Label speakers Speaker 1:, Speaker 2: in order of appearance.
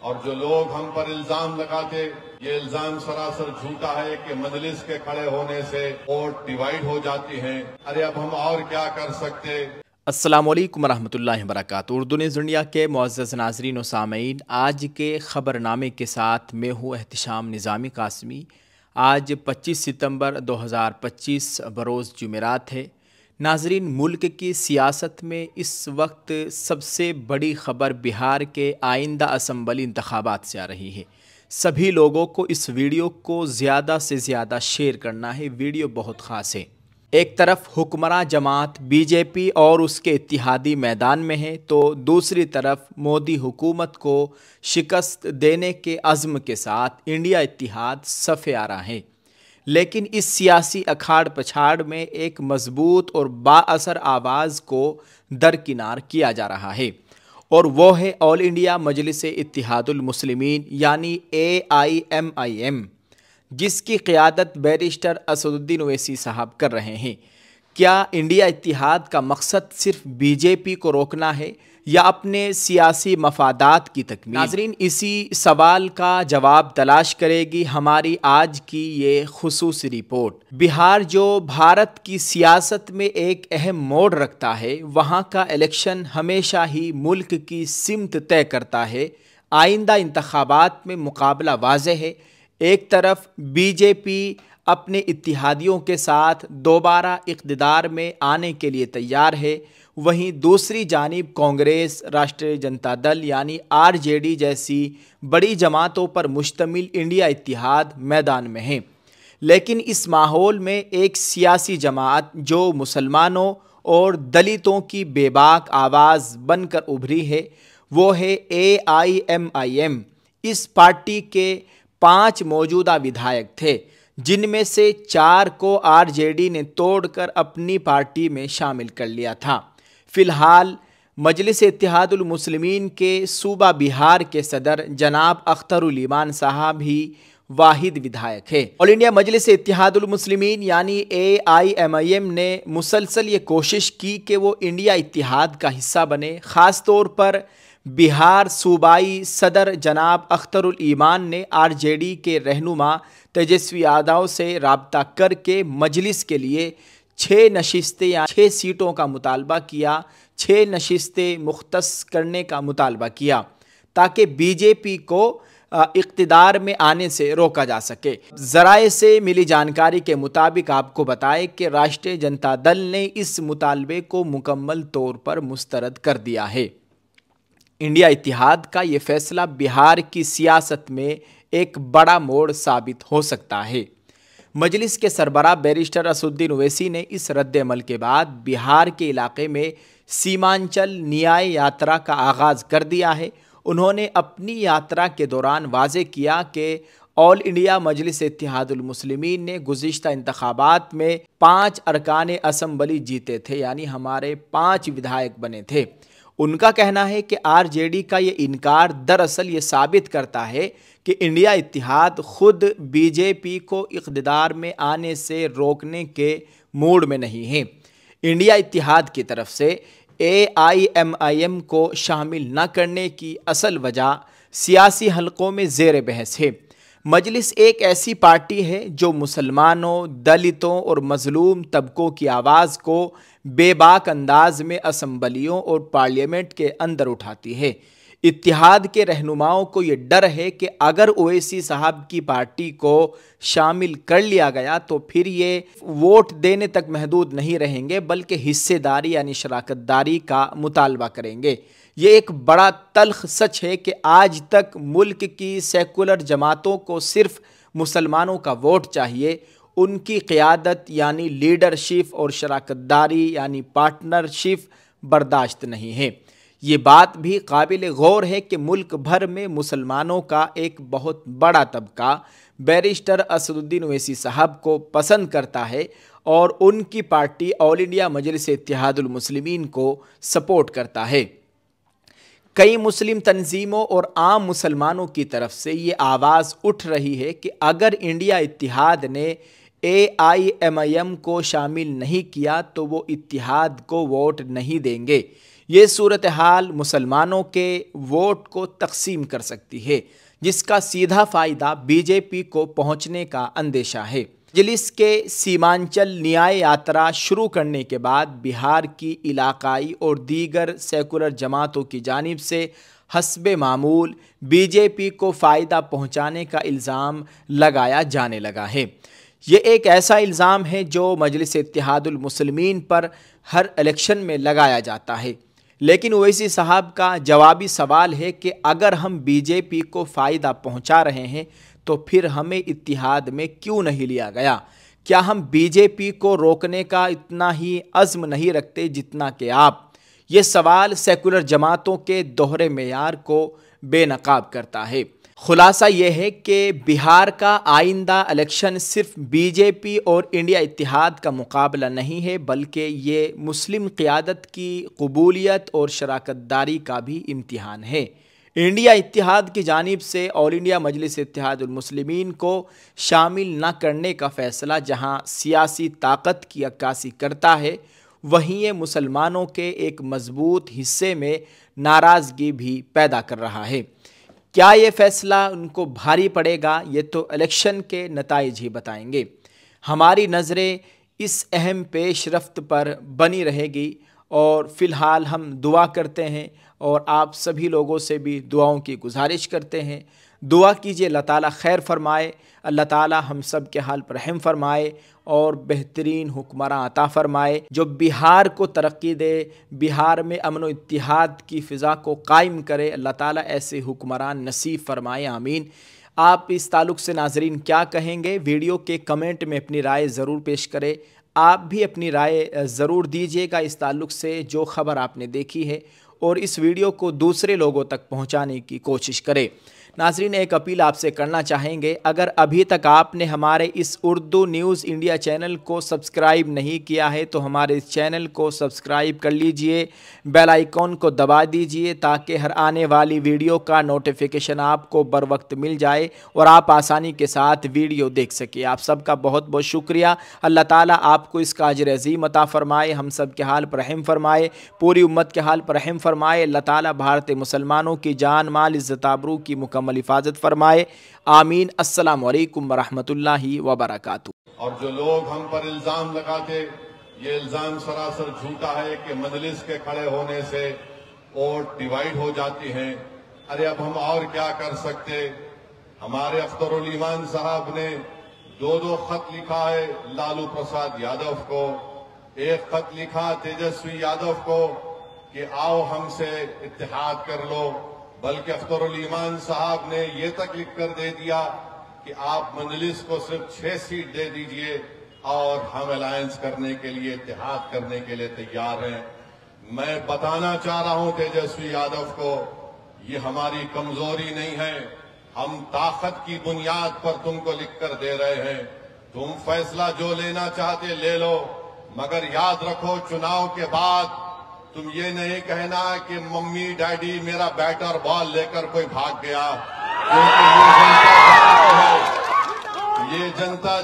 Speaker 1: اور جو لوگ ہم پر الزام لگاتے، یہ الزام سراسر جھوٹا ہے کہ مجلس کے کھڑے ہونے سے ووٹ ڈیوائیڈ ہو جاتی ہیں۔ ارے اب ہم اور کیا کر سکتے۔
Speaker 2: السلام علیکم ورحمۃ اللہ وبرکاتہ۔ اردو نیوز انڈیا کے معزز ناظرین و سامعین، آج کے خبر نامے کے ساتھ میں ہوں احتشام نظامی قاسمی۔ آج 25 ستمبر 2025 بروز جمعرات ہے۔ ناظرین، ملک کی سیاست میں اس وقت سب سے بڑی خبر بہار کے آئندہ اسمبلی انتخابات سے آ رہی ہے۔ سبھی لوگوں کو اس ویڈیو کو زیادہ سے زیادہ شیئر کرنا ہے، ویڈیو بہت خاص ہے۔ ایک طرف حکمراں جماعت بی جے پی اور اس کے اتحادی میدان میں ہے، تو دوسری طرف مودی حکومت کو شکست دینے کے عزم کے ساتھ انڈیا اتحاد صفے آ رہا ہے۔ لیکن اس سیاسی اکھاڑ پچھاڑ میں ایک مضبوط اور با اثر آواز کو درکنار کیا جا رہا ہے، اور وہ ہے آل انڈیا مجلس اتحاد المسلمین یعنی AIMIM، جس کی قیادت بیرسٹر اسد الدین اویسی صاحب کر رہے ہیں۔ کیا انڈیا اتحاد کا مقصد صرف بی جے پی کو روکنا ہے یا اپنے سیاسی مفادات کی تکمیل؟ ناظرین، اسی سوال کا جواب تلاش کرے گی ہماری آج کی یہ خصوصی رپورٹ۔ بہار جو بھارت کی سیاست میں ایک اہم موڑ رکھتا ہے، وہاں کا الیکشن ہمیشہ ہی ملک کی سمت طے کرتا ہے۔ آئندہ انتخابات میں مقابلہ واضح ہے۔ ایک طرف بی جے پی اپنے اتحادیوں کے ساتھ دوبارہ اقتدار میں آنے کے لیے تیار ہے، وہیں دوسری جانب کانگریس، راشٹریہ جنتا دل یعنی RJD جیسی بڑی جماعتوں پر مشتمل انڈیا اتحاد میدان میں ہے۔ لیکن اس ماحول میں ایک سیاسی جماعت جو مسلمانوں اور دلتوں کی بے باک آواز بن کر ابھری ہے، وہ ہے AIMIM۔ اس پارٹی کے 5 موجودہ ودھائک تھے، جن میں سے 4 کو RJD نے توڑ کر اپنی پارٹی میں شامل کر لیا تھا۔ فی الحال مجلس اتحاد المسلمین کے صوبہ بہار کے صدر جناب اختر الایمان صاحب ہی واحد ودھائک ہے۔ آل انڈیا مجلس اتحاد المسلمین یعنی AIMIM نے مسلسل یہ کوشش کی کہ وہ انڈیا اتحاد کا حصہ بنے۔ خاص طور پر بہار صوبائی صدر جناب اختر الایمان نے RJD کے رہنما تیجسوی یادو سے رابطہ کر کے مجلس کے لیے 6 نشستیں یا 6 سیٹوں کا مطالبہ کیا، 6 نشستیں مختص کرنے کا مطالبہ کیا تاکہ بی جے پی کو اقتدار میں آنے سے روکا جا سکے۔ ذرائع سے ملی جانکاری کے مطابق آپ کو بتائیں کہ راشٹریہ جنتا دل نے اس مطالبے کو مکمل طور پر مسترد کر دیا ہے۔ انڈیا اتحاد کا یہ فیصلہ بہار کی سیاست میں ایک بڑا موڑ ثابت ہو سکتا ہے۔ مجلس کے سربراہ بیرسٹر اسد الدین اویسی نے اس رد عمل کے بعد بہار کے علاقے میں سیمانچل نیائے یاترا کا آغاز کر دیا ہے۔ انہوں نے اپنی یاترا کے دوران واضح کیا کہ آل انڈیا مجلس اتحاد المسلمین نے گزشتہ انتخابات میں 5 ارکان اسمبلی جیتے تھے، یعنی ہمارے 5 ودھائک بنے تھے۔ ان کا کہنا ہے کہ RJD کا یہ انکار دراصل یہ ثابت کرتا ہے کہ انڈیا اتحاد خود بی جے پی کو اقتدار میں آنے سے روکنے کے موڈ میں نہیں ہے۔ انڈیا اتحاد کی طرف سے AIMIM کو شامل نہ کرنے کی اصل وجہ سیاسی حلقوں میں زیر بحث ہے۔ مجلس ایک ایسی پارٹی ہے جو مسلمانوں، دلتوں اور مظلوم طبقوں کی آواز کو بے باک انداز میں اسمبلیوں اور پارلیمنٹ کے اندر اٹھاتی ہے۔ اتحاد کے رہنماؤں کو یہ ڈر ہے کہ اگر اویسی صاحب کی پارٹی کو شامل کر لیا گیا تو پھر یہ ووٹ دینے تک محدود نہیں رہیں گے، بلکہ حصے داری یعنی شراکت داری کا مطالبہ کریں گے۔ یہ ایک بڑا تلخ سچ ہے کہ آج تک ملک کی سیکولر جماعتوں کو صرف مسلمانوں کا ووٹ چاہیے، ان کی قیادت یعنی لیڈرشپ اور شراکت داری یعنی پارٹنرشپ برداشت نہیں ہے۔ یہ بات بھی قابل غور ہے کہ ملک بھر میں مسلمانوں کا ایک بہت بڑا طبقہ بیرسٹر اسد الدین اویسی صاحب کو پسند کرتا ہے اور ان کی پارٹی آل انڈیا مجلس اتحاد المسلمین کو سپورٹ کرتا ہے۔ کئی مسلم تنظیموں اور عام مسلمانوں کی طرف سے یہ آواز اٹھ رہی ہے کہ اگر انڈیا اتحاد نے AIMIM کو شامل نہیں کیا تو وہ اتحاد کو ووٹ نہیں دیں گے۔ یہ صورتحال مسلمانوں کے ووٹ کو تقسیم کر سکتی ہے، جس کا سیدھا فائدہ بی جے پی کو پہنچنے کا اندیشہ ہے۔ مجلس کے سیمانچل نیائے یاترا شروع کرنے کے بعد بہار کی علاقائی اور دیگر سیکولر جماعتوں کی جانب سے حسب معمول بی جے پی کو فائدہ پہنچانے کا الزام لگایا جانے لگا ہے۔ یہ ایک ایسا الزام ہے جو مجلس اتحاد المسلمین پر ہر الیکشن میں لگایا جاتا ہے، لیکن اویسی صاحب کا جوابی سوال ہے کہ اگر ہم بی جے پی کو فائدہ پہنچا رہے ہیں تو پھر ہمیں اتحاد میں کیوں نہیں لیا گیا؟ کیا ہم بی جے پی کو روکنے کا اتنا ہی عزم نہیں رکھتے جتنا کہ آپ؟ یہ سوال سیکولر جماعتوں کے دوہرے معیار کو بے نقاب کرتا ہے۔ خلاصہ یہ ہے کہ بہار کا آئندہ الیکشن صرف بی جے پی اور انڈیا اتحاد کا مقابلہ نہیں ہے، بلکہ یہ مسلم قیادت کی قبولیت اور شراکت داری کا بھی امتحان ہے۔ انڈیا اتحاد کی جانب سے آل انڈیا مجلس اتحاد المسلمین کو شامل نہ کرنے کا فیصلہ جہاں سیاسی طاقت کی عکاسی کرتا ہے، وہیں یہ مسلمانوں کے ایک مضبوط حصے میں ناراضگی بھی پیدا کر رہا ہے۔ کیا یہ فیصلہ ان کو بھاری پڑے گا؟ یہ تو الیکشن کے نتائج ہی بتائیں گے۔ ہماری نظریں اس اہم پیش رفت پر بنی رہے گی اور فی الحال ہم دعا کرتے ہیں اور آپ سبھی لوگوں سے بھی دعاؤں کی گزارش کرتے ہیں۔ دعا کیجئے اللہ تعالیٰ خیر فرمائے، اللہ تعالیٰ ہم سب کے حال پر رحم فرمائے اور بہترین حکمراں عطا فرمائے جو بہار کو ترقی دے، بہار میں امن و اتحاد کی فضا کو قائم کرے۔ اللہ تعالیٰ ایسے حکمران نصیب فرمائے، آمین۔ آپ اس تعلق سے ناظرین کیا کہیں گے؟ ویڈیو کے کمنٹ میں اپنی رائے ضرور پیش کریں۔ آپ بھی اپنی رائے ضرور دیجیے گا اس تعلق سے جو خبر آپ نے دیکھی ہے، اور اس ویڈیو کو دوسرے لوگوں تک پہنچانے کی کوشش کریں۔ ناظرین ایک اپیل آپ سے کرنا چاہیں گے، اگر ابھی تک آپ نے ہمارے اس اردو نیوز انڈیا چینل کو سبسکرائب نہیں کیا ہے تو ہمارے اس چینل کو سبسکرائب کر لیجئے، بیل آئیکن کو دبا دیجئے تاکہ ہر آنے والی ویڈیو کا نوٹیفیکیشن آپ کو بر وقت مل جائے اور آپ آسانی کے ساتھ ویڈیو دیکھ سکیں۔ آپ سب کا بہت بہت شکریہ۔ اللہ تعالیٰ آپ کو اس کا اجر عظیم عطا فرمائے، ہم سب کے حال پر رحم فرمائے، پوری امت کے حال پر رحم فرمائے۔ اللہ تعالیٰ بھارت مسلمانوں کی جان مال عزت آبرو کی مکمل حفاظت فرمائے، آمین۔ السلام علیکم ورحمۃ اللہ وبرکاتہ۔
Speaker 1: اور جو لوگ ہم پر الزام لگاتے، یہ الزام سراسر جھوٹا ہے کہ مجلس کے کھڑے ہونے سے ووٹ ڈیوائیڈ ہو جاتی ہیں۔ ارے اب ہم اور کیا کر سکتے؟ ہمارے اختر الایمان صاحب نے دو خط لکھا ہے لالو پرساد یادو کو، ایک خط لکھا تیجسوی یادو کو کہ آؤ ہم سے اتحاد کر لو، بلکہ اختر الایمان صاحب نے یہ تک لکھ کر دے دیا کہ آپ مجلس کو صرف 6 سیٹ دے دیجئے اور ہم الائنس کرنے کے لیے، اتحاد کرنے کے لیے تیار ہیں۔ میں بتانا چاہ رہا ہوں تیجسوی یادو کو، یہ ہماری کمزوری نہیں ہے، ہم طاقت کی بنیاد پر تم کو لکھ کر دے رہے ہیں۔ تم فیصلہ جو لینا چاہتے لے لو، مگر یاد رکھو چناؤ کے بعد تم یہ نہیں کہنا کہ ممی ڈیڈی میرا بیٹ اور بال لے کر کوئی بھاگ گیا، کیونکہ یہ جنتا